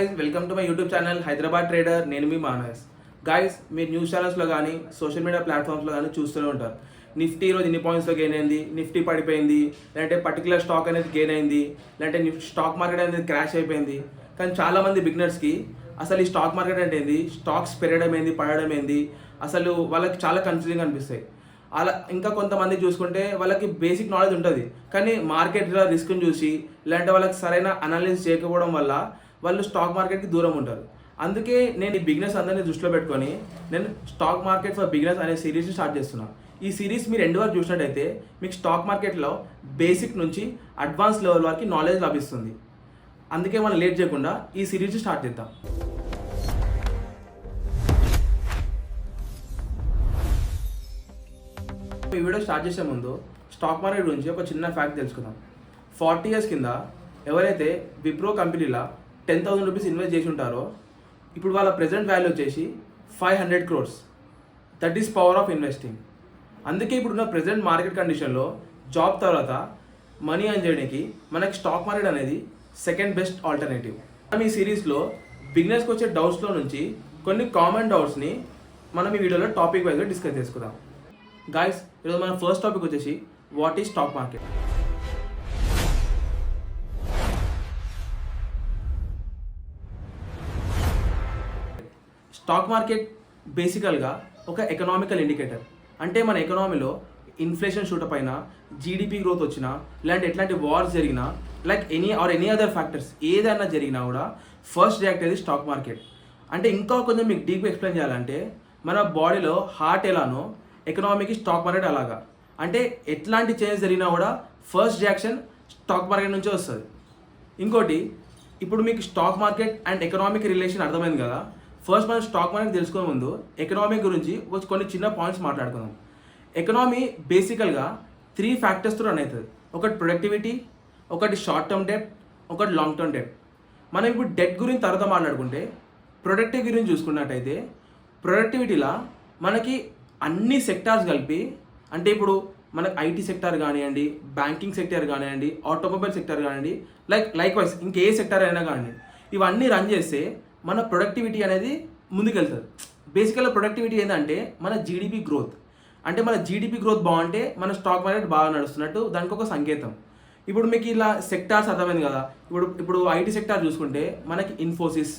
Welcome to my YouTube channel Hyderabad trader. నేను మీ Manas. Guys, మీరు news ఛానల్స్లో కానీ సోషల్ మీడియా ప్లాట్ఫామ్స్లో కానీ చూస్తూనే ఉంటారు. నిఫ్టీ ఈరోజు ఇన్ని పాయింట్స్లో గెయిన్ అయింది, నిఫ్టీ పడిపోయింది, లేదంటే పర్టికులర్ స్టాక్ అనేది గెయిన్ అయింది, లేదంటే స్టాక్ మార్కెట్ అనేది క్రాష్ అయిపోయింది. కానీ చాలామంది బిగినర్స్కి అసలు ఈ స్టాక్ మార్కెట్ అంటే ఏంది, స్టాక్స్ పెరగడం ఏంది, పడడం ఏంది, అసలు వాళ్ళకి చాలా కన్ఫ్యూజింగ్ అనిపిస్తాయి. అలా ఇంకా కొంతమంది చూసుకుంటే వాళ్ళకి బేసిక్ నాలెడ్జ్ ఉంటుంది, కానీ మార్కెట్లో రిస్క్ని చూసి లేదంటే వాళ్ళకి సరైన అనాలిసిస్ చేయకపోవడం వల్ల వాళ్ళు స్టాక్ మార్కెట్కి దూరం ఉంటారు. అందుకే నేను ఈ బిగినర్స్ అందరినీ దృష్టిలో పెట్టుకొని నేను స్టాక్ మార్కెట్ ఫర్ బిగినర్స్ అనే సిరీస్ని స్టార్ట్ చేస్తున్నాను. ఈ సిరీస్ మీరు ఎండ్ వరకు చూసినట్టయితే మీకు స్టాక్ మార్కెట్లో బేసిక్ నుంచి అడ్వాన్స్ లెవెల్ వరకు నాలెడ్జ్ లభిస్తుంది. అందుకే మనం లేట్ చేయకుండా ఈ సిరీస్ని స్టార్ట్ చేద్దాం. ఈ వీడియో స్టార్ట్ చేసే ముందు స్టాక్ మార్కెట్ గురించి ఒక చిన్న ఫ్యాక్ట్ తెలుసుకుందాం. 40 years కింద ఎవరైతే విప్రో కంపెనీలో 10,000 రూపీస్ ఇన్వెస్ట్ చేసి ఉంటారో ఇప్పుడు వాళ్ళ ప్రెజెంట్ వాల్యూ వచ్చేసి 500 crores. That is power of investing. అందుకే ఇప్పుడున్న ప్రెజెంట్ మార్కెట్ కండిషన్లో జాబ్ తర్వాత మనీ ఎర్న్ చేయడానికి మనకి స్టాక్ మార్కెట్ అనేది సెకండ్ బెస్ట్ ఆల్టర్నేటివ్. మనం ఈ సిరీస్లో బిగినర్స్కి వచ్చే డౌట్స్లో నుంచి కొన్ని కామన్ డౌట్స్ని మనం ఈ వీడియోలో టాపిక్ వైజ్గా డిస్కస్ చేసుకుందాం. గాయస్, ఈరోజు మన ఫస్ట్ టాపిక్ వచ్చేసి what is stock market. Stock market బేసికల్గా ఒక ఎకనామికల్ ఇండికేటర్. అంటే మన ఎకనామీలో ఇన్ఫ్లేషన్ షూటప్ అయినా, జీడిపి గ్రోత్ వచ్చినా, ఇలాంటి ఎట్లాంటి వార్స్ జరిగినా, లైక్ ఎనీ అదర్ ఫ్యాక్టర్స్ ఏదైనా జరిగినా కూడా ఫస్ట్ రియాక్ట్ అయ్యేది స్టాక్ మార్కెట్. అంటే ఇంకా కొంచెం మీకు డీప్ ఎక్స్ప్లెయిన్ చేయాలంటే మన బాడీలో హార్ట్ ఎలానో ఎకనామీకి స్టాక్ మార్కెట్ అలాగా. అంటే ఎట్లాంటి చేంజ్ జరిగినా కూడా ఫస్ట్ రియాక్షన్ స్టాక్ మార్కెట్ నుంచే వస్తుంది. ఇంకోటి, ఇప్పుడు మీకు stock market and economic relation అర్థమైంది కదా. ఫస్ట్ మనం స్టాక్ మార్కెట్ తెలుసుకునే ముందు ఎకనామీ గురించి కొన్ని చిన్న పాయింట్స్ మాట్లాడుకుందాం. ఎకనామీ బేసికల్గా 3 ఫ్యాక్టర్స్తో రన్ అవుతుంది. ఒకటి ప్రొడక్టివిటీ, ఒకటి షార్ట్ టర్మ్ డెట్, ఒకటి లాంగ్ టర్మ్ డెట్. మనం ఇప్పుడు డెట్ గురించి తర్వాత మాట్లాడుకుంటే ప్రొడక్టివ్ గురించి చూసుకున్నట్టయితే ప్రొడక్టివిటీలా మనకి అన్ని సెక్టార్స్ కలిపి, అంటే ఇప్పుడు మనకి ఐటీ సెక్టార్ కానివ్వండి, బ్యాంకింగ్ సెక్టార్ కానివ్వండి, ఆటోమొబైల్ సెక్టార్ కానివ్వండి, లైక్ వైజ్ ఇంకే సెక్టార్ అయినా కానివ్వండి, ఇవన్నీ రన్ చేస్తే మన ప్రొడక్టివిటీ అనేది ముందుకెళ్తుంది. బేసికల్గా ప్రొడక్టివిటీ ఏంటంటే మన జీడిపి గ్రోత్. అంటే మన జీడిపి గ్రోత్ బాగుంటే మన స్టాక్ మార్కెట్ బాగా నడుస్తున్నట్టు దానికి ఒక సంకేతం. ఇప్పుడు మీకు ఇలా సెక్టార్స్ అర్థమైంది కదా. ఇప్పుడు ఐటీ సెక్టార్ చూసుకుంటే మనకి ఇన్ఫోసిస్,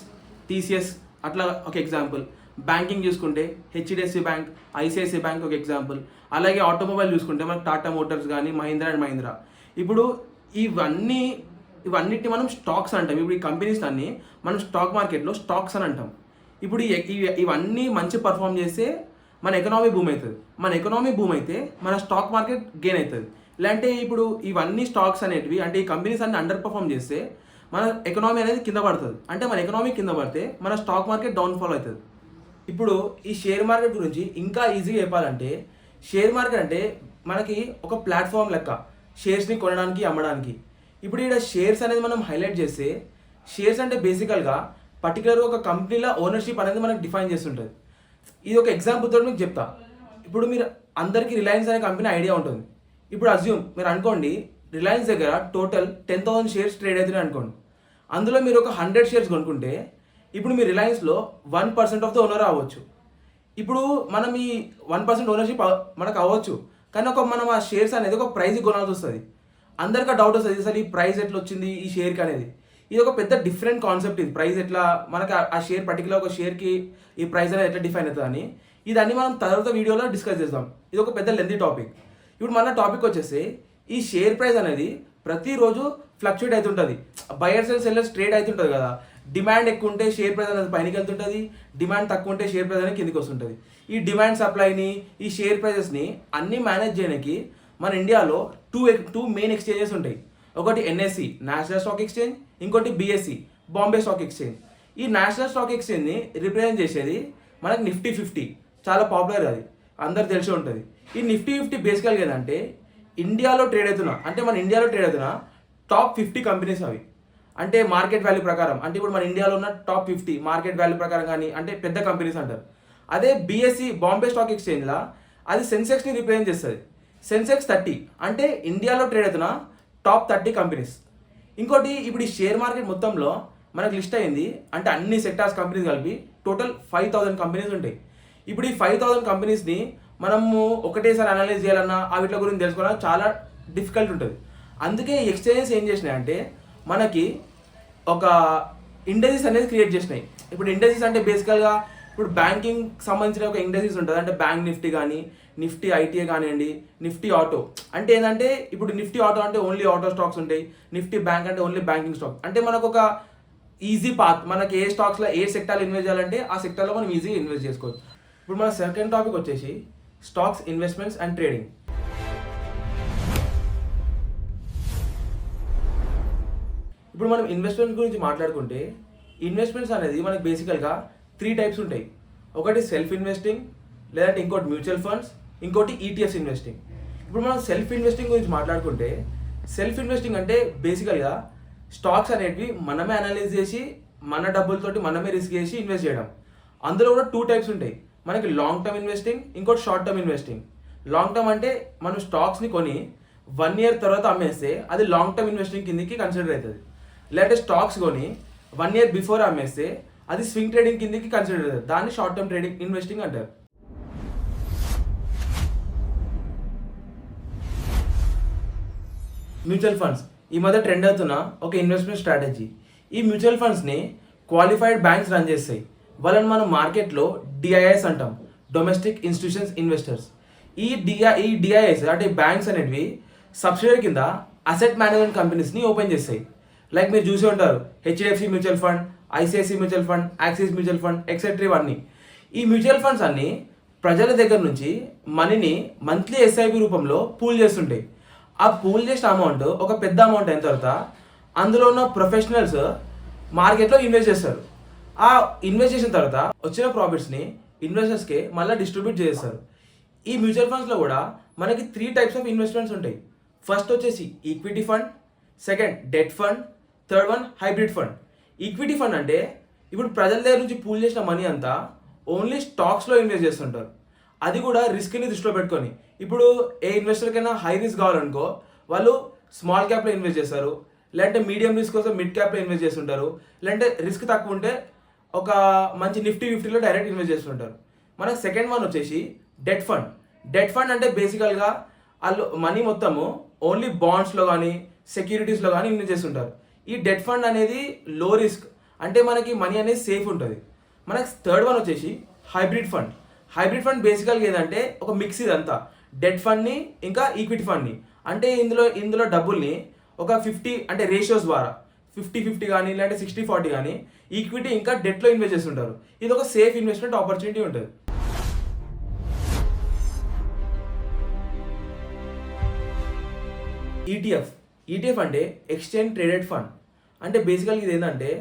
టీసీఎస్ అట్లా ఒక ఎగ్జాంపుల్. బ్యాంకింగ్ చూసుకుంటే హెచ్డిఎఫ్సి బ్యాంక్, ఐసిఐసిఐ బ్యాంక్ ఒక ఎగ్జాంపుల్. అలాగే ఆటోమొబైల్ చూసుకుంటే మనకి టాటా మోటార్స్ కానీ, మహీంద్రా అండ్ మహీంద్రా. ఇప్పుడు ఇవన్నిటిని మనం స్టాక్స్ అంటాం. ఇప్పుడు ఈ కంపెనీస్ అన్ని మనం స్టాక్ మార్కెట్లో స్టాక్స్ అని అంటాం. ఇప్పుడు ఇవన్నీ మంచి పర్ఫామ్ చేస్తే మన ఎకనామీ బూమ్ అవుతుంది. మన ఎకనామీ బూమ్ అయితే మన స్టాక్ మార్కెట్ గెయిన్ అవుతుంది. ఇలాంటి ఇప్పుడు ఇవన్నీ స్టాక్స్ అనేటివి, అంటే ఈ కంపెనీస్ అన్ని అండర్ పర్ఫామ్ చేస్తే మన ఎకనామీ అనేది కింద పడుతుంది. అంటే మన ఎకనామీ కింద పడితే మన స్టాక్ మార్కెట్ డౌన్ఫాల్ అవుతుంది. ఇప్పుడు ఈ షేర్ మార్కెట్ గురించి ఇంకా ఈజీగా చెప్పాలంటే, షేర్ మార్కెట్ అంటే మనకి ఒక ప్లాట్ఫామ్ లెక్క షేర్స్ని కొనడానికి, అమ్మడానికి. ఇప్పుడు ఇక్కడ షేర్స్ అనేది మనం హైలైట్ చేస్తే, షేర్స్ అంటే బేసికల్గా పర్టికులర్గా ఒక కంపెనీలో ఓనర్షిప్ అనేది మనకు డిఫైన్ చేస్తుంటుంది. ఇది ఒక ఎగ్జాంపుల్తో మీకు చెప్తా. ఇప్పుడు మీరు అందరికీ రిలయన్స్ అనే కంపెనీ ఐడియా ఉంటుంది. ఇప్పుడు అజ్యూమ్ మీరు అనుకోండి, రిలయన్స్ దగ్గర టోటల్ 10,000 షేర్స్ ట్రేడ్ అవుతున్నాయి అనుకోండి. అందులో మీరు ఒక 100 షేర్స్ కొనుక్కుంటే ఇప్పుడు మీ రిలయన్స్లో 1% ఆఫ్ ద ఓనర్ అవ్వచ్చు. ఇప్పుడు మనం ఈ 1% ఓనర్షిప్ మనకు అవ్వచ్చు, కానీ మనం ఆ షేర్స్ అనేది ఒక ప్రైజ్కి కొనాల్సి వస్తుంది. అందరికీ డౌట్ వస్తుంది, అసలు ఈ ప్రైస్ ఎట్లా వచ్చింది ఈ షేర్కి అనేది. ఇది ఒక పెద్ద డిఫరెంట్ కాన్సెప్ట్. ఇది ప్రైస్ ఎట్లా మనకి ఆ షేర్ పర్టికులర్ ఒక షేర్కి ఈ ప్రైస్ అనేది ఎట్లా డిఫైన్ అవుతుంది అని, ఇదన్నీ మనం తర్వాత వీడియోలో డిస్కస్ చేద్దాం. ఇది ఒక పెద్ద లెంతీ టాపిక్. ఇప్పుడు మన టాపిక్ వచ్చేసి ఈ షేర్ ప్రైస్ అనేది ప్రతిరోజు ఫ్లక్చుయేట్ అవుతుంటుంది. బయర్స్ అండ్ సెల్లర్స్ ట్రేడ్ అవుతుంటుంది కదా. డిమాండ్ ఎక్కువ ఉంటే షేర్ ప్రైస్ అనేది పైకి వెళ్తుంటుంది, డిమాండ్ తక్కువ ఉంటే షేర్ ప్రైస్ అనేది కిందికి వస్తుంటుంది. ఈ డిమాండ్ సప్లైని, ఈ షేర్ ప్రైజెస్ని అన్నీ మేనేజ్ చేయడానికి మన ఇండియాలో టూ మెయిన్ ఎక్స్చేంజెస్ ఉంటాయి. ఒకటి ఎన్ఎస్సి, నేషనల్ స్టాక్ ఎక్స్చేంజ్, ఇంకోటి బిఎస్సి, బాంబే స్టాక్ ఎక్స్చేంజ్. ఈ నేషనల్ స్టాక్ ఎక్స్చేంజ్ని రిప్రజెంట్ చేసేది మనకి నిఫ్టీ 50. చాలా పాపులర్, అది అందరు తెలిసి ఉంటుంది. ఈ నిఫ్టీ 50 బేసికల్గా ఏంటంటే ఇండియాలో ట్రేడ్ అవుతున్నా, అంటే మన ఇండియాలో ట్రేడ్ అవుతున్న టాప్ 50 కంపెనీస్ అవి. అంటే మార్కెట్ వాల్యూ ప్రకారం, అంటే ఇప్పుడు మన ఇండియాలో ఉన్న టాప్ 50 మార్కెట్ వాల్యూ ప్రకారం కానీ అంటే పెద్ద కంపెనీస్ అంటారు. అదే బిఎస్సి, బాంబే స్టాక్ ఎక్స్చేంజ్లో అది సెన్సెక్స్ని రిప్రజెంట్ చేస్తుంది. సెన్సెక్స్ 30 అంటే ఇండియాలో ట్రేడ్ అవుతున్న టాప్ 30 కంపెనీస్. ఇంకోటి, ఇప్పుడు ఈ షేర్ మార్కెట్ మొత్తంలో మనకు లిస్ట్ అయింది అంటే అన్ని సెక్టార్స్ కంపెనీస్ కలిపి టోటల్ 5,000 కంపెనీస్ ఉంటాయి. ఇప్పుడు ఈ 5,000 కంపెనీస్ని మనము ఒకటేసారి అనలైజ్ చేయాలన్నా వీటి గురించి తెలుసుకోవాలన్నా చాలా డిఫికల్ట్ ఉంటుంది. అందుకే ఎక్స్చేంజెస్ ఏం చేసినాయి అంటే మనకి ఒక ఇండెక్సెస్ అనేది క్రియేట్ చేసినాయి. ఇప్పుడు ఇండెక్సెస్ అంటే బేసికల్గా ఇప్పుడు బ్యాంకింగ్ సంబంధించిన ఒక ఇండెక్సెస్ ఉంటుంది. అంటే బ్యాంక్ నిఫ్టీ కానీ, నిఫ్టీ ఐటీఏ కానివ్వండి, నిఫ్టీ ఆటో. అంటే ఏంటంటే ఇప్పుడు నిఫ్టీ ఆటో అంటే ఓన్లీ ఆటో స్టాక్స్ ఉంటాయి, నిఫ్టీ బ్యాంక్ అంటే ఓన్లీ బ్యాంకింగ్ స్టాక్. అంటే మనకు ఒక ఈజీ పాత్, మనకి ఏ స్టాక్స్లో ఏ సెక్టార్లో ఇన్వెస్ట్ చేయాలంటే ఆ సెక్టార్లో మనం ఈజీగా ఇన్వెస్ట్ చేసుకోవచ్చు. ఇప్పుడు మన సెకండ్ టాపిక్ వచ్చేసి స్టాక్స్, ఇన్వెస్ట్మెంట్స్ అండ్ ట్రేడింగ్. ఇప్పుడు మనం ఇన్వెస్ట్మెంట్ గురించి మాట్లాడుకుంటే ఇన్వెస్ట్మెంట్స్ అనేది మనకి బేసికల్గా 3 టైప్స్ ఉంటాయి. ఒకటి సెల్ఫ్ ఇన్వెస్టింగ్, లేదంటే ఇంకోటి మ్యూచువల్ ఫండ్స్, ఇంకోటి ఈటీఎఫ్స్ ఇన్వెస్టింగ్. ఇప్పుడు మనం సెల్ఫ్ ఇన్వెస్టింగ్ గురించి మాట్లాడుకుంటే సెల్ఫ్ ఇన్వెస్టింగ్ అంటే బేసికల్గా స్టాక్స్ అనేటివి మనమే అనలైజ్ చేసి మన డబ్బులతోటి మనమే రిస్క్ చేసి ఇన్వెస్ట్ చేయడం. అందులో కూడా 2 టైప్స్ ఉంటాయి. మనకి లాంగ్ టర్మ్ ఇన్వెస్టింగ్, ఇంకోటి short term investing. Long term అంటే మనం స్టాక్స్ని కొని 1 ఇయర్ తర్వాత అమ్మేస్తే అది లాంగ్ టర్మ్ ఇన్వెస్టింగ్ కిందకి కన్సిడర్ అవుతుంది. లేదంటే స్టాక్స్ కొని 1 ఇయర్ బిఫోర్ అమ్మేస్తే అది స్వింగ్ ట్రేడింగ్ కిందకి కన్సిడర్ అవుతుంది. దాన్ని షార్ట్ టర్మ్ ట్రేడింగ్ ఇన్వెస్టింగ్ అంటారు. మ్యూచువల్ ఫండ్స్ ఈ మధ్య ట్రెండ్ అవుతున్న ఒక ఇన్వెస్ట్మెంట్ స్ట్రాటజీ. ఈ మ్యూచువల్ ఫండ్స్ని క్వాలిఫైడ్ బ్యాంక్స్ రన్ చేస్తాయి. వాళ్ళని మనం మార్కెట్లో డిఐఎస్ అంటాం, డొమెస్టిక్ ఇన్స్టిట్యూషన్స్ ఇన్వెస్టర్స్. ఈ డిఐఎస్ అంటే బ్యాంక్స్ అనేవి సబ్సిడరీ కింద అసెట్ మేనేజ్మెంట్ కంపెనీస్ని ఓపెన్ చేస్తాయి. లైక్ మీరు చూసి ఉంటారు HDFC mutual fund, ICICI mutual fund, axis mutual fund, etcetera. ఇవన్నీ ఈ మ్యూచువల్ ఫండ్స్ అన్ని ప్రజల దగ్గర నుంచి మనీని మంత్లీ ఎస్ఐపి రూపంలో పూల్ చేస్తుంటాయి. ఆ పూల్ చేసిన అమౌంట్ ఒక పెద్ద అమౌంట్ అయిన తర్వాత అందులో ఉన్న ప్రొఫెషనల్స్ మార్కెట్లో ఇన్వెస్ట్ చేస్తారు. ఆ ఇన్వెస్ట్ చేసిన తర్వాత వచ్చిన ప్రాఫిట్స్ని ఇన్వెస్టర్స్కి మళ్ళీ డిస్ట్రిబ్యూట్ చేస్తారు. ఈ మ్యూచువల్ ఫండ్స్లో కూడా మనకి 3 టైప్స్ ఆఫ్ ఇన్వెస్ట్మెంట్స్ ఉంటాయి. ఫస్ట్ వచ్చేసి equity fund, second debt fund, third one hybrid fund. Equity fund అంటే ఇప్పుడు ప్రజల దగ్గర నుంచి పూల్ చేసిన మనీ అంతా ఓన్లీ స్టాక్స్లో ఇన్వెస్ట్ చేస్తుంటారు. అది కూడా రిస్క్ని దృష్టిలో పెట్టుకొని. ఇప్పుడు ఏ ఇన్వెస్టర్కైనా హై రిస్క్ కావాలనుకో వాళ్ళు స్మాల్ క్యాప్లో ఇన్వెస్ట్ చేస్తారు, లేదంటే మీడియం రిస్క్ కోసం మిడ్ క్యాప్లో ఇన్వెస్ట్ చేస్తుంటారు, లేదంటే రిస్క్ తక్కువ ఉంటే ఒక మంచి నిఫ్టీ 50లో డైరెక్ట్ ఇన్వెస్ట్ చేస్తుంటారు. మనకు సెకండ్ వన్ వచ్చేసి డెట్ ఫండ్. డెట్ ఫండ్ అంటే బేసికల్గా వాళ్ళు మనీ మొత్తము ఓన్లీ బాండ్స్లో కానీ సెక్యూరిటీస్లో కానీ ఇన్వెస్ట్ చేస్తుంటారు. ఈ డెట్ ఫండ్ అనేది లో రిస్క్, అంటే మనకి మనీ అనేది సేఫ్ ఉంటుంది. మనకు థర్డ్ వన్ వచ్చేసి హైబ్రిడ్ ఫండ్. హైబ్రిడ్ ఫండ్ బేసికల్గా ఏంటంటే ఒక మిక్స్ ఇదంతా డెట్ ఫండ్ని ఇంకా ఈక్విటీ ఫండ్ని. అంటే ఇందులో డబ్బుల్ని ఒక 50 అంటే రేషియోస్ ద్వారా 50-50 కానీ లేదంటే 60-40 కానీ ఈక్విటీ ఇంకా డెట్లో ఇన్వెస్ట్ చేస్తుంటారు. ఇది ఒక సేఫ్ ఇన్వెస్ట్మెంట్ ఆపర్చునిటీ ఉంటుంది. ఈటీఎఫ్ అంటే ఎక్స్చేంజ్ ట్రేడెడ్ ఫండ్. అంటే బేసికల్గా ఇది ఏంటంటే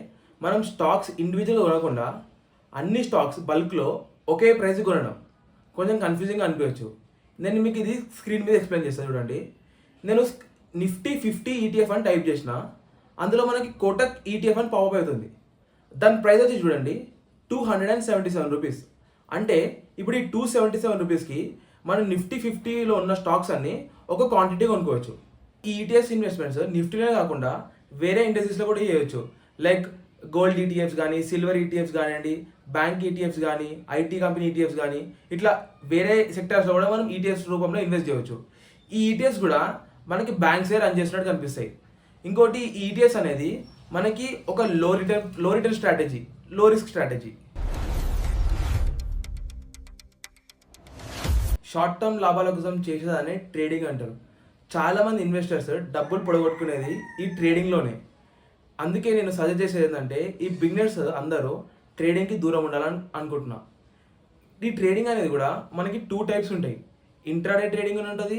మనం స్టాక్స్ ఇండివిజువల్గా కొనకుండా అన్ని స్టాక్స్ బల్క్లో ఒకే ప్రైస్ కొనడం. కొంచెం కన్ఫ్యూజింగ్గా అనిపించవచ్చు. నేను మీకు ఇది స్క్రీన్ మీద ఎక్స్ప్లెయిన్ చేస్తాను చూడండి. నేను నిఫ్టీ 50 ఈటీఎఫ్ అని టైప్ చేసిన, అందులో మనకి కోటక్ ఈటీఎఫ్ అని పాపప్ అవుతుంది. దాని ప్రైస్ వచ్చి చూడండి 277 రూపీస్. అంటే ఇప్పుడు ఈ 277 రూపీస్కి మనం నిఫ్టీ 50లో ఉన్న స్టాక్స్ అన్ని ఒక క్వాంటిటీ కొనుక్కోవచ్చు. ఈ ఈటీఎఫ్స్ ఇన్వెస్ట్మెంట్స్ నిఫ్టీలోనే కాకుండా వేరే ఇండస్ట్రీస్లో కూడా చేయవచ్చు. లైక్ గోల్డ్ ఈటీఎఫ్స్ కానీ, సిల్వర్ ఈటీఎఫ్స్ కానివ్వండి, బ్యాంక్ ఈటీఎఫ్స్ కానీ, ఐటీ కంపెనీ ఈటీఎఫ్స్ కానీ, ఇట్లా వేరే సెక్టర్స్లో కూడా మనం ఈటీఎఫ్స్ రూపంలో ఇన్వెస్ట్ చేయవచ్చు. ఈ ఈటీఎఫ్స్ కూడా మనకి బ్యాంక్సే రన్ చేసినట్టు కనిపిస్తాయి. ఇంకోటి ఈ ఈటీఎఫ్స్ అనేది మనకి ఒక లో రిటర్న్ స్ట్రాటజీ, లో రిస్క్ స్ట్రాటజీ. షార్ట్ టర్మ్ లాభాల కోసం చేసేదాన్ని ట్రేడింగ్ అంటారు. చాలామంది ఇన్వెస్టర్స్ డబ్బులు పొడగొట్టుకునేది ఈ ట్రేడింగ్లోనే. అందుకే నేను సజెస్ట్ చేసేది ఏంటంటే ఈ బిగినర్స్ అందరూ ట్రేడింగ్కి దూరం ఉండాలని అనుకుంటున్నా. ఈ ట్రేడింగ్ అనేది కూడా మనకి 2 టైప్స్ ఉంటాయి. ఇంట్రాడే ట్రేడింగ్ అని ఉంటుంది,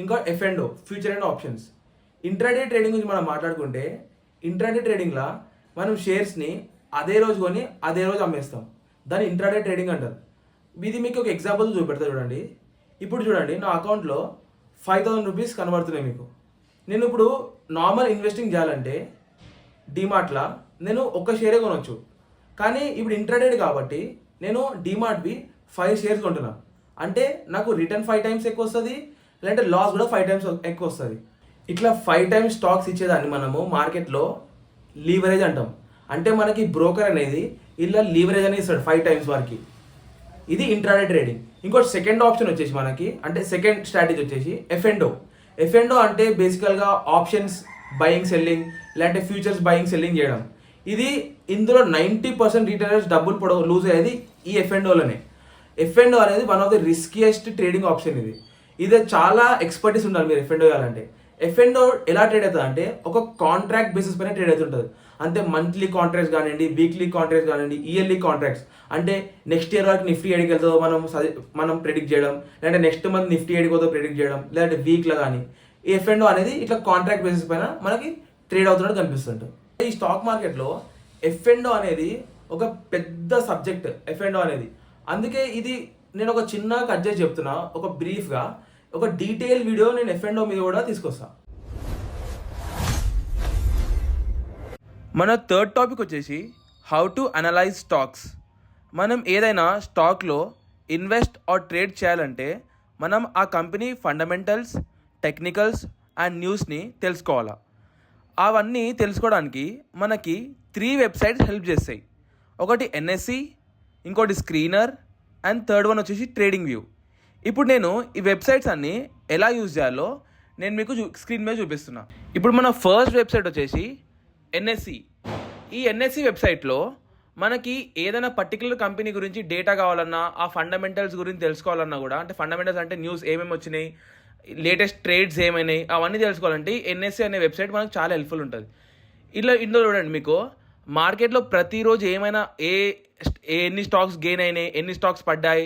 ఇంకా F&O, future and options. Intraday trading గురించి మనం మాట్లాడుకుంటే ఇంట్రాడే ట్రేడింగ్లో మనం షేర్స్ని అదే రోజు కొని అదే రోజు అమ్మేస్తాం. దాన్ని ఇంట్రాడే ట్రేడింగ్ అంటారు. ఇది మీకు ఒక ఎగ్జాంపుల్ చూపెడతా చూడండి. ఇప్పుడు చూడండి నా అకౌంట్లో 5,000 రూపీస్ కనబడుతున్నాయి మీకు. నేను ఇప్పుడు నార్మల్ ఇన్వెస్టింగ్ చేయాలంటే డీమార్ట్లో నేను ఒక షేరే కొనవచ్చు. కానీ ఇప్పుడు ఇంట్రాడేడ్ కాబట్టి నేను డీమార్ట్వి 5 షేర్స్ కొంటున్నాను. అంటే నాకు రిటర్న్ 5 టైమ్స్ ఎక్కువ వస్తుంది, లేదంటే లాస్ కూడా 5 టైమ్స్ ఎక్కువ వస్తుంది. ఇట్లా 5 టైమ్స్ స్టాక్స్ ఇచ్చేదాన్ని మనము మార్కెట్లో లీవరేజ్ అంటాం. అంటే మనకి బ్రోకర్ అనేది ఇలా లీవరేజ్ అనేది ఇస్తాడు 5 times వరకు. ఇది ఇంట్రాడే ట్రేడింగ్. ఇంకోటి సెకండ్ ఆప్షన్ వచ్చేసి మనకి, అంటే సెకండ్ స్ట్రాటజీ వచ్చేసి ఎఫ్ఎండో అంటే బేసికల్గా ఆప్షన్స్ బయింగ్ సెల్లింగ్, లేదంటే ఫ్యూచర్స్ బయింగ్ సెల్లింగ్ చేయడం. ఇందులో 90% రీటైలర్స్ డబ్బులు లూజ్ అయ్యేది ఈ ఎఫ్ఎండోలోనే. ఎఫ్ఎండో అనేది one of the riskiest trading option. ఇది చాలా ఎక్స్పర్టీస్ ఉండాలి మీరు ఎఫ్ఎండో చేయాలంటే. ఎఫ్ఎండో ఎలా ట్రేడ్ అవుతుంది అంటే ఒక కాంట్రాక్ట్ బేసిస్ పైన ట్రేడ్ అవుతుంటుంది. అంటే మంత్లీ కాంట్రాక్ట్స్ కానివ్వండి, వీక్లీ కాంట్రాక్ట్స్ కానివ్వండి, ఇయర్లీ కాంట్రాక్ట్స్. అంటే నెక్స్ట్ ఇయర్ వరకు నిఫ్టీ ఎడికి వెళ్తుందో మనం ప్రెడిక్ట్ చేయడం, లేదంటే నెక్స్ట్ మంత్ నిఫ్టీ ఎడికి పోతుందో ప్రెడిక్ట్ చేయడం, లేదంటే వీక్లో కానీ. ఈ ఎఫ్ఎండో అనేది ఇట్లా కాంట్రాక్ట్ బేసిస్ పైన మనకి ట్రేడ్ అవుతున్నట్టు కనిపిస్తుంటుంది. ఈ స్టాక్ మార్కెట్లో ఎఫ్ఎండో అనేది ఒక పెద్ద సబ్జెక్ట్ ఎఫ్ఎండో అనేది. అందుకే ఇది నేను ఒక చిన్న కట్ చేసి చెప్తున్నా, ఒక బ్రీఫ్గా ఒక డీటెయిల్ వీడియో నేను ఎఫ్ఎండో మీద కూడా తీసుకొస్తా. మన థర్డ్ టాపిక్ వచ్చేసి హౌ టు అనలైజ్ స్టాక్స్. మనం ఏదైనా స్టాక్లో ఇన్వెస్ట్ ఆర్ ట్రేడ్ చేయాలంటే మనం ఆ కంపెనీ ఫండమెంటల్స్, టెక్నికల్స్ అండ్ న్యూస్ని తెలుసుకోవాలా. అవన్నీ తెలుసుకోవడానికి మనకి 3 వెబ్సైట్స్ హెల్ప్ చేస్తాయి. ఒకటి ఎన్ఎస్సి, ఇంకోటి స్క్రీనర్ అండ్ థర్డ్ వన్ వచ్చేసి ట్రేడింగ్ వ్యూ. ఇప్పుడు నేను ఈ వెబ్సైట్స్ అన్నీ ఎలా యూజ్ చేయాలో నేను మీకు స్క్రీన్ మీద చూపిస్తున్నా. ఇప్పుడు మన ఫస్ట్ వెబ్సైట్ వచ్చేసి ఎన్ఎస్సి. ఈ ఎన్ఎస్సి వెబ్సైట్లో మనకి ఏదైనా పర్టికులర్ కంపెనీ గురించి డేటా కావాలన్నా, ఆ ఫండమెంటల్స్ గురించి తెలుసుకోవాలన్నా కూడా, అంటే ఫండమెంటల్స్ అంటే న్యూస్ ఏమేమి వచ్చినాయి, లేటెస్ట్ ట్రేడ్స్ ఏమైనాయి, అవన్నీ తెలుసుకోవాలంటే ఎన్ఎస్సి అనే వెబ్సైట్ మనకు చాలా హెల్ప్ఫుల్ ఉంటుంది. ఇందులో చూడండి, మీకు మార్కెట్లో ప్రతిరోజు ఏమైనా ఎన్ని స్టాక్స్ గెయిన్ అయినాయి, ఎన్ని స్టాక్స్ పడ్డాయి,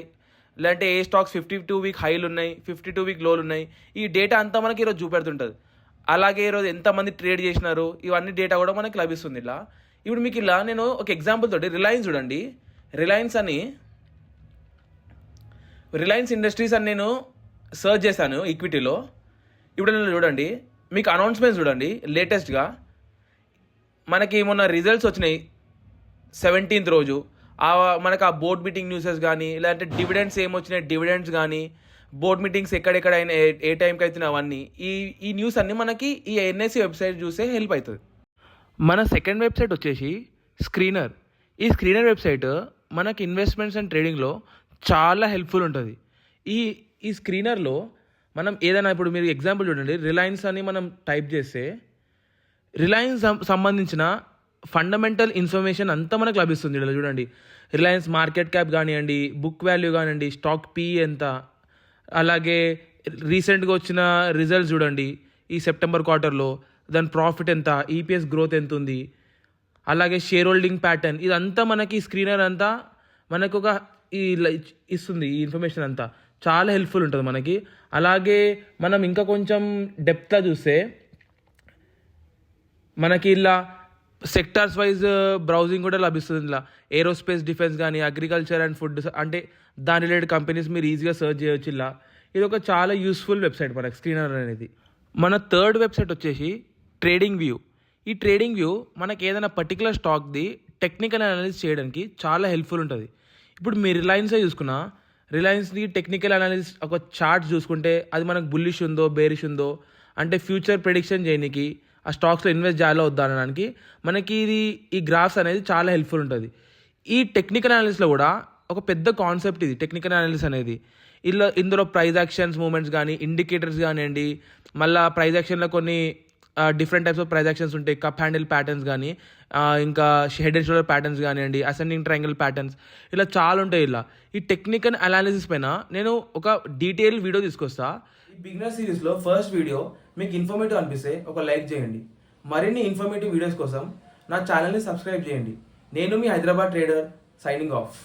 లేదంటే ఏ స్టాక్స్ 52 వీక్ హైలు ఉన్నాయి, 52 వీక్ లోలు ఉన్నాయి, ఈ డేటా అంతా మనకి ఈరోజు చూపెడుతుంటుంది. అలాగే ఈరోజు ఎంతమంది ట్రేడ్ చేసినారు, ఇవన్నీ డేటా కూడా మనకి లభిస్తుంది. ఇప్పుడు మీకు నేను ఒక ఎగ్జాంపుల్ తోటి రిలయన్స్ చూడండి. రిలయన్స్ ఇండస్ట్రీస్ అని నేను సర్చ్ చేశాను ఈక్విటీలో. ఇప్పుడు నేను చూడండి, మీకు అనౌన్స్మెంట్స్ చూడండి. లేటెస్ట్గా మనకి మొన్న రిజల్ట్స్ వచ్చినాయి 17th రోజు. మనకు ఆ బోర్డ్ మీటింగ్ న్యూసెస్ కానీ, లేదంటే డివిడెండ్స్ ఏమొచ్చినాయి, డివిడెండ్స్ కానీ, బోర్డ్ మీటింగ్స్ ఎక్కడెక్కడైనా ఏ టైంకి అవుతున్నాయి, అవన్నీ ఈ న్యూస్ అన్నీ మనకి ఈ ఎన్ఎస్సి వెబ్సైట్ చూసే హెల్ప్ అవుతుంది. మన సెకండ్ వెబ్సైట్ వచ్చేసి స్క్రీనర్. ఈ స్క్రీనర్ వెబ్సైట్ మనకి ఇన్వెస్ట్మెంట్స్ అండ్ ట్రేడింగ్లో చాలా హెల్ప్ఫుల్ ఉంటుంది. ఈ స్క్రీనర్లో మనం ఏదైనా, ఇప్పుడు మీరు ఎగ్జాంపుల్ చూడండి, రిలయన్స్ అని మనం టైప్ చేస్తే రిలయన్స్ సంబంధించిన ఫండమెంటల్ ఇన్ఫర్మేషన్ అంతా మనకు లభిస్తుంది. ఇలా చూడండి, రిలయన్స్ మార్కెట్ క్యాప్ కానివ్వండి, బుక్ వాల్యూ కానివ్వండి, స్టాక్ పీ ఎంత, అలాగే రీసెంట్గా వచ్చిన రిజల్ట్స్ చూడండి ఈ సెప్టెంబర్ క్వార్టర్లో, దాని ప్రాఫిట్ ఎంత, ఈపీఎస్ గ్రోత్ ఎంత ఉంది, అలాగే షేర్ హోల్డింగ్ ప్యాటర్న్, ఇదంతా మనకి స్క్రీనర్ అంతా మనకు ఒక ఇస్తుంది. ఈ ఇన్ఫర్మేషన్ అంతా చాలా హెల్ప్ఫుల్ ఉంటుంది మనకి. అలాగే మనం ఇంకా కొంచెం డెప్త్గా చూస్తే మనకి ఇలా సెక్టార్స్ వైజ్ బ్రౌజింగ్ కూడా లభిస్తుంది. ఇలా ఏరోస్పేస్, డిఫెన్స్ కానీ, అగ్రికల్చర్ అండ్ ఫుడ్, అంటే దాని రిలేటెడ్ కంపెనీస్ మీరు ఈజీగా సర్చ్ చేయొచ్చు. ఇది ఒక చాలా యూస్ఫుల్ వెబ్సైట్ మనకి స్క్రీనర్ అనేది. మన థర్డ్ వెబ్సైట్ వచ్చేసి ట్రేడింగ్ వ్యూ. ఈ ట్రేడింగ్ వ్యూ మనకి ఏదైనా పర్టికులర్ స్టాక్ది టెక్నికల్ అనాలిసిస్ చేయడానికి చాలా హెల్ప్ఫుల్ ఉంటుంది. ఇప్పుడు మీరు రిలయన్సే చూసుకున్నా, రిలయన్స్ది టెక్నికల్ అనాలిసిస్ ఒక చార్ట్ చూసుకుంటే అది మనకు బుల్లిష్ ఉందో, బేరిష్ ఉందో, అంటే ఫ్యూచర్ ప్రెడిక్షన్ చేయడానికి, ఆ స్టాక్స్లో ఇన్వెస్ట్ చేయాలో వద్దా అనడానికి మనకి ఈ గ్రాఫ్స్ అనేది చాలా హెల్ప్ఫుల్ ఉంటుంది. ఈ టెక్నికల్ అనాలిసిస్లో కూడా ఒక పెద్ద కాన్సెప్ట్ ఇది టెక్నికల్ అనాలిసిస్ అనేది. ఇందులో ప్రైజ్ యాక్షన్స్ మూమెంట్స్ కానీ, ఇండికేటర్స్ కానివ్వండి, మళ్ళీ ప్రైజ్ యాక్షన్లో కొన్ని different types of price actions ఉంటాయి. కప్ హ్యాండిల్ ప్యాటర్న్స్ కానీ, ఇంకా హెడ్ అండ్ షోల్డర్ ప్యాటర్న్స్ కానివ్వండి, అసెండింగ్ ట్రయాంగిల్ ప్యాటర్న్స్, ఇలా చాలా ఉంటాయి. ఈ టెక్నికల్ అనాలిసిస్ పైన నేను ఒక డీటెయిల్ వీడియో తీసుకొస్తా. ఈ బిగినర్ సిరీస్లో ఫస్ట్ వీడియో మీకు ఇన్ఫర్మేటివ్ అనిపిస్తే ఒక లైక్ చేయండి. మరిన్ని ఇన్ఫర్మేటివ్ వీడియోస్ కోసం నా ఛానల్ని సబ్స్క్రైబ్ చేయండి. నేను మీ హైదరాబాద్ ట్రేడర్, సైనింగ్ ఆఫ్.